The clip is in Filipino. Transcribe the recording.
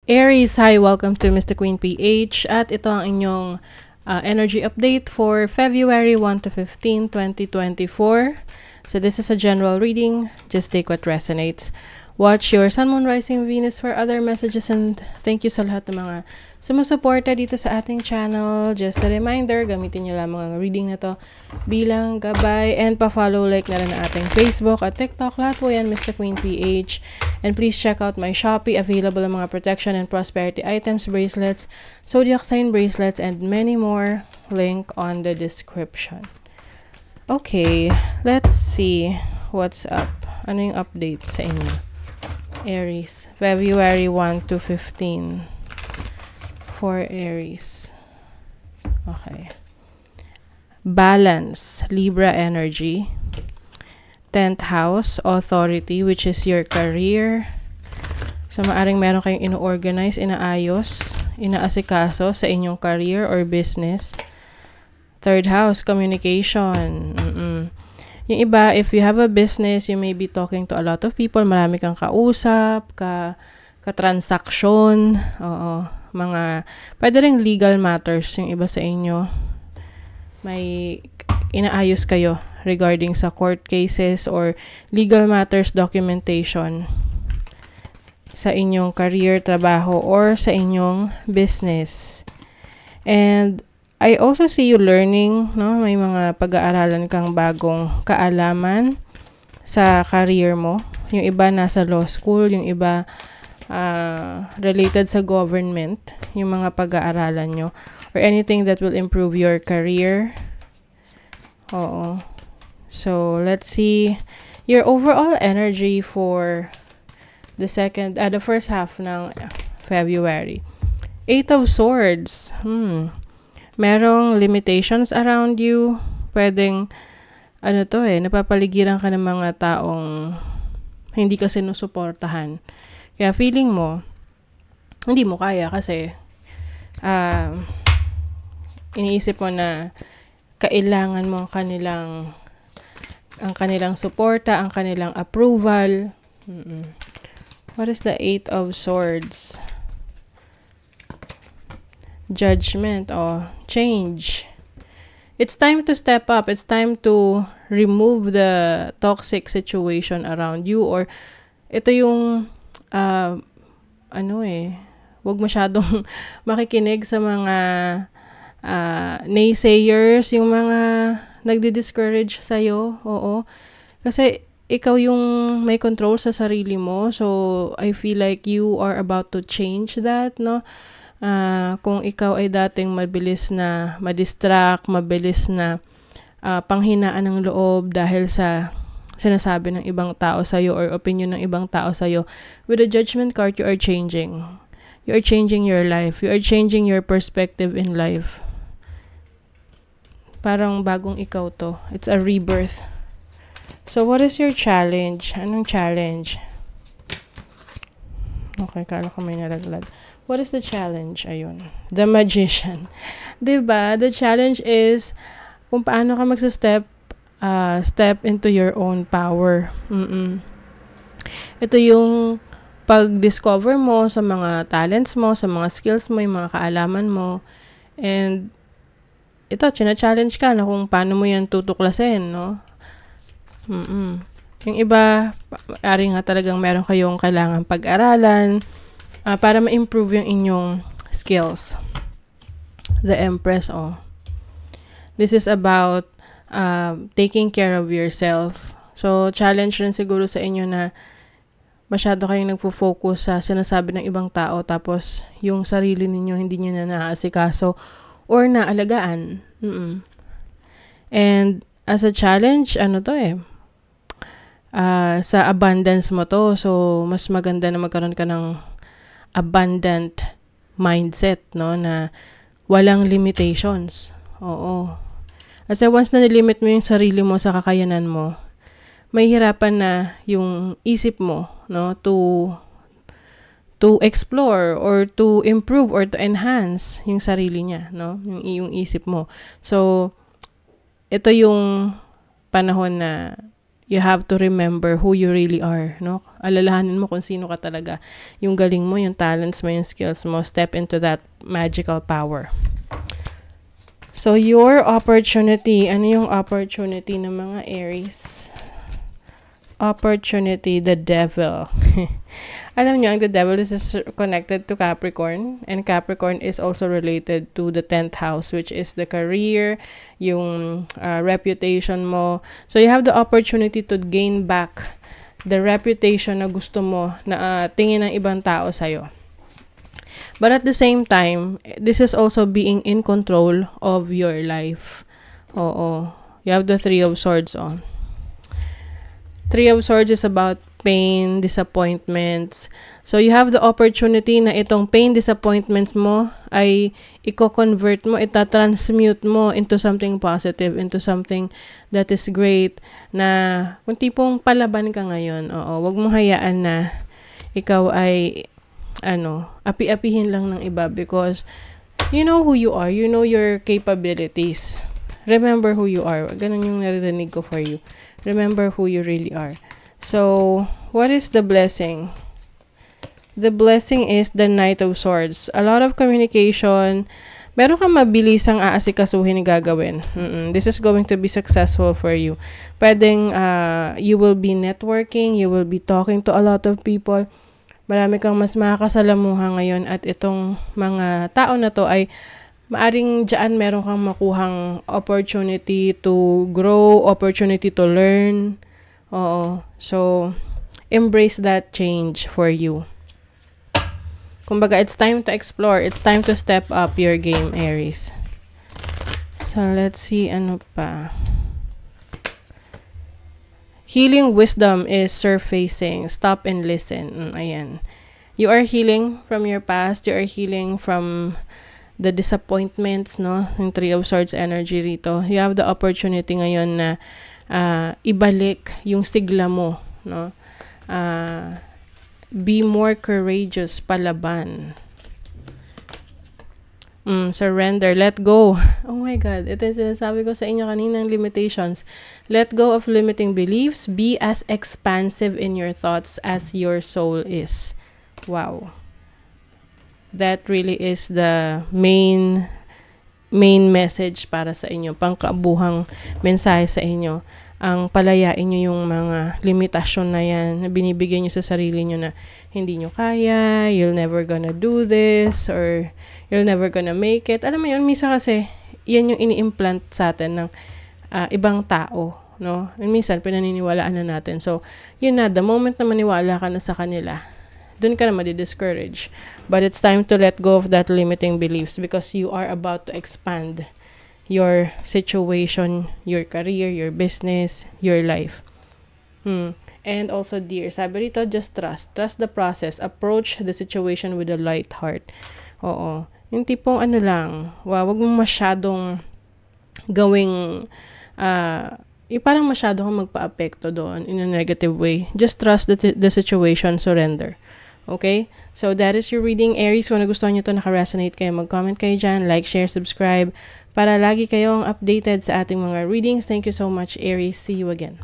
Aries, hi! Welcome to Mr. Queen PH at ito ang inyong energy update for February 1 to 15, 2024. So this is a general reading. Just take what resonates. Watch your Sun, Moon, Rising, Venus for other messages, and thank you sa lahat ng mga sumusuporta dito sa ating channel. Just a reminder, gamitin nyo lamang ang reading na to bilang gabay, and pa-follow, like na rin ang ating Facebook at TikTok. Lahat po yan, Mr. Queen PH. And please check out my Shopee. Available ang mga protection and prosperity items, bracelets, zodiac sign bracelets, and many more. Link on the description. Okay, let's see what's up. Ano yung update sa inyo? Aries, February 1 to 15 for Aries. Okay. Balance, Libra energy. 10th house, authority, which is your career. So, maaring meron kayong ino-organize, inaayos, inaasikaso sa inyong career or business. 3rd house, communication. Yung iba, if you have a business, you may be talking to a lot of people. Marami kang kausap, ka-transaction, pwede rin legal matters yung iba sa inyo. May inaayos kayo regarding sa court cases or legal matters documentation sa inyong career, trabaho, or sa inyong business. And I also see you learning, no? May mga pag-aaralan kang bagong kaalaman sa career mo. Yung iba nasa law school, yung iba related sa government, yung mga pag-aaralan nyo, or anything that will improve your career. Oo. So, let's see your overall energy for the first half ng February. 8 of Swords. Merong limitations around you. Pwedeng, napapaligiran ka ng mga taong hindi ka sinusuportahan. Kaya feeling mo, hindi mo kaya kasi iniisip mo na kailangan mo ang kanilang suporta, ang kanilang approval. What is the 8 of Swords? Judgment or change. It's time to step up. It's time to remove the toxic situation around you, or ito yung wag masyadong makikinig sa mga naysayers, yung mga nagdi-discourage sa'yo. Oo. Kasi ikaw yung may control sa sarili mo. So, I feel like you are about to change that, no? Kung ikaw ay dating mabilis na ma-distract, mabilis na panghinaan ng loob dahil sa sinasabi ng ibang tao sa'yo or opinion ng ibang tao sa'yo, with the Judgment card, you are changing. You are changing your life. You are changing your perspective in life. Parang bagong ikaw to. It's a rebirth. So, what is your challenge? Anong challenge? Okay, kala ko may nalaglag. What is the challenge? Ayun. The Magician. Diba? The challenge is kung paano ka step into your own power. Ito yung pag-discover mo sa mga talents mo, sa mga skills mo, yung mga kaalaman mo. And ito, china-challenge ka na kung paano mo yan tutuklasin, no? Yung iba, ari nga talagang meron kayong kailangan pag-aralan para ma-improve yung inyong skills. The Empress, This is about taking care of yourself. So, challenge rin siguro sa inyo na masyado kayong nagpo-focus sa sinasabi ng ibang tao, tapos yung sarili ninyo hindi nyo na naaasikaso or naalagaan. And as a challenge, sa abundance mo to. So, mas maganda na magkaroon ka ng abundant mindset, no? Na walang limitations. Oo. Kasi once na nilimit mo yung sarili mo sa kakayanan mo, may hirapan na yung isip mo, no? To explore or to improve or to enhance yung sarili niya, no? Yung isip mo. So, ito yung panahon na you have to remember who you really are, no? Alalahanin mo kung sino ka talaga. Yung galing mo, yung talents mo, yung skills mo. Step into that magical power. So, your opportunity. Ano yung opportunity ng mga Aries? Opportunity, the devil. Alam niyo, the devil is connected to Capricorn, and Capricorn is also related to the 10th house, which is the career, yung reputation mo. So you have the opportunity to gain back the reputation na gusto mo, na tingin ng ibang tao sa'yo. But at the same time, this is also being in control of your life. Oo. You have the 3 of Swords on. 3 of Swords is about pain, disappointments. So, you have the opportunity na itong pain, disappointments mo ay i-convert mo, itatransmute mo into something positive, into something that is great, na kung tipong palaban ka ngayon, wag mo hayaan na ikaw ay, api-apihin lang ng iba, because you know who you are, you know your capabilities. Remember who you are. Ganun yung naririnig ko for you. Remember who you really are. So, what is the blessing? The blessing is the Knight of Swords. A lot of communication. Meron kang mabilisang aasikasuhin gagawin. This is going to be successful for you. Pwedeng you will be networking, you will be talking to a lot of people. Marami kang mas makakasalamuha ngayon, at itong mga tao na to ay maaring dyan meron kang makuhang opportunity to grow, opportunity to learn. So, embrace that change for you. Kumbaga, it's time to explore. It's time to step up your game, Aries. So, let's see ano pa. Healing wisdom is surfacing. Stop and listen. Ayan. You are healing from your past. You are healing from the disappointments, no? Yung 3 of Swords energy rito. You have the opportunity ngayon na ibalik yung sigla mo, no? Be more courageous, palaban. Surrender, let go. Oh my God, ito yung sinasabi ko sa inyo kaninang limitations. Let go of limiting beliefs. Be as expansive in your thoughts as your soul is. Wow. That really is the main message para sa inyo, pangkaabuhang mensahe sa inyo. Ang palayain nyo yung mga limitasyon na yan, na binibigyan nyo sa sarili nyo na hindi nyo kaya, you'll never gonna do this, or you'll never gonna make it. Alam mo yun, minsan kasi, yan yung ini-implant sa atin ng ibang tao, no? And minsan, pinaniniwalaan na natin. So, yun na, the moment na maniwala ka na sa kanila, dun ka na madi-discourage. But it's time to let go of that limiting beliefs, because you are about to expand your situation, your career, your business, your life. And also, dear, sabi rito, just trust. Trust the process. Approach the situation with a light heart. Oo. Yung tipong ano lang, wag mong masyadong gawing, parang masyado kang magpa-apekto doon in a negative way. Just trust the situation, surrender. Okay? So, that is your reading, Aries. Kung nagustuhan nyo ito, naka-resonate kayo, mag-comment kayo dyan, like, share, subscribe, para lagi kayong updated sa ating mga readings. Thank you so much, Aries. See you again.